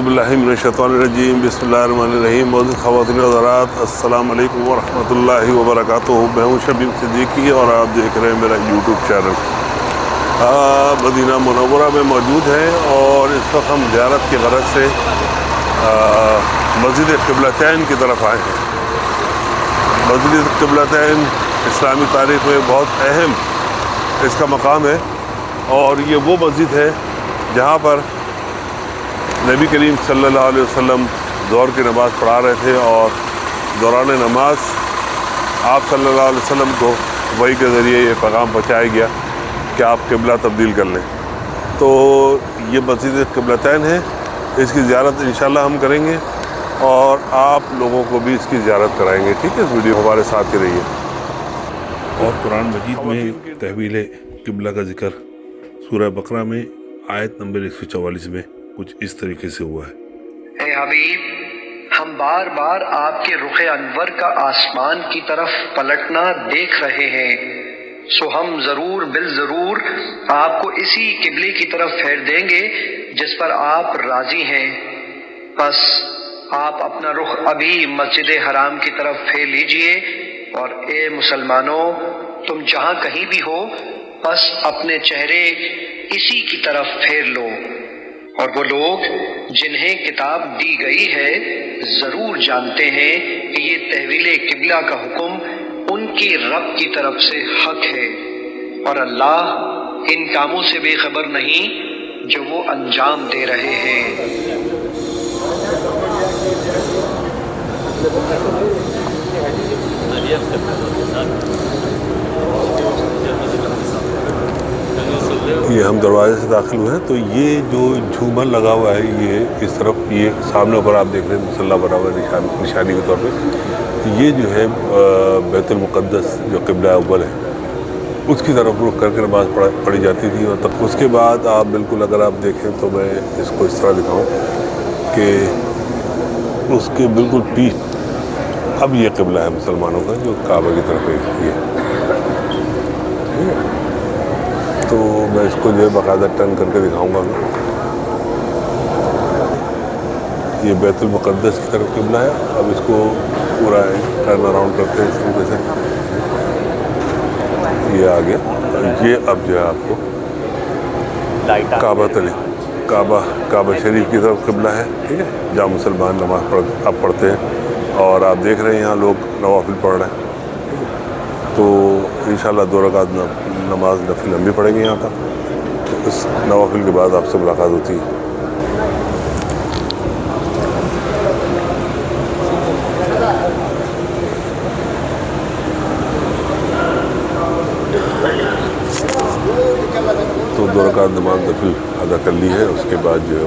बिल्लाहि मिनश्शैतानिर्रजीम बिस्मिल्लाहिर्रहमानिर्रहीम। मौजूद ख़वातीन व हज़रात, अस्सलाम वालेकुम व रहमतुल्लाहि व बरकातुहू। मैं हूँ शबीब सिद्दीकी और आप देख रहे हैं मेरा यूट्यूब चैनल। मदीना मुनव्वरा में मौजूद हैं और इस वक्त हम ज़ियारत की गरज से मस्जिद क़िबलतैन की तरफ आए हैं। मस्जिद क़िबलतैन इस्लामी तारीख़ में बहुत अहम इसका मकाम है और ये वो मस्जिद है जहाँ पर नबी करीम सल्लल्लाहु अलैहि वसल्लम ज़ोहर की नमाज़ पढ़ा रहे थे और दौरान नमाज आप सल्लल्लाहु अलैहि वसल्लम को वही के ज़रिए ये पैगाम पहुँचाया गया कि आप क़िबला तब्दील कर लें। तो ये मस्जिद क़िबलतैन है, इसकी ज़ियारत इंशाअल्लाह हम करेंगे और आप लोगों को भी इसकी ज़ियारत कराएंगे। ठीक है, इस वीडियो हमारे साथ ही रहिए। और कुरान मजीद में तहवील क़िबला का जिक्र सूरह बकरा में आयत नंबर 144 में कुछ इस तरीके से हुआ है। ए हबीब, हम बार बार आपके रुखे अनवर का आसमान की तरफ पलटना देख रहे हैं, सो हम ज़रूर बिल ज़रूर आपको इसी किबले की तरफ फेर देंगे जिस पर आप राज़ी हैं। बस आप अपना रुख अभी मस्जिद हराम की तरफ फेर लीजिए और ए मुसलमानों, तुम जहाँ कहीं भी हो बस अपने चेहरे इसी की तरफ फेर लो। और वो लोग जिन्हें किताब दी गई है ज़रूर जानते हैं कि ये तहवील क़िबला का हुक्म उनकी रब की तरफ से हक है और अल्लाह इन कामों से बेखबर नहीं जो वो अंजाम दे रहे हैं। ये हम दरवाजे से दाखिल हुए हैं तो ये जो झूमर लगा हुआ है ये इस तरफ, ये सामने ऊपर आप देख रहे हैं मुसल्ला बना हुआ है निशानी के तौर पे। ये जो है बैतुल मुक़द्दस जो क़िबला अव्वल है उसकी तरफ रुख करके नमाज़ पढ़ी जाती थी। और तब उसके बाद आप बिल्कुल अगर आप देखें तो मैं इसको इस तरह दिखाऊँ कि उसके बिल्कुल पीछे अब ये क़िबला है मुसलमानों का जो काबा की तरफ है। ये तो मैं इसको जो है बाकायदा टर्न करके दिखाऊंगा। ये बैतुल मुक़द्दस की तरफ क़िबला है। अब इसको पूरा टर्न अराउंड करते हैं इस तरीके से, ये आ गया। ये अब जो है आपको काबा शरीफ की तरफ क़िबला है। ठीक है, जहाँ मुसलमान नमाज़ अब पढ़ते हैं और आप देख रहे हैं यहाँ लोग नवाफिल पढ़ रहे हैं। तो इंशाअल्लाह 2 रकात नमाज नफिल हम भी पढ़ेंगे यहाँ पर। तो इस नवाफिल के बाद आपसे मुलाकात होती है। तो 2 रकात नमाज नफिल अदा कर ली है, उसके बाद जो है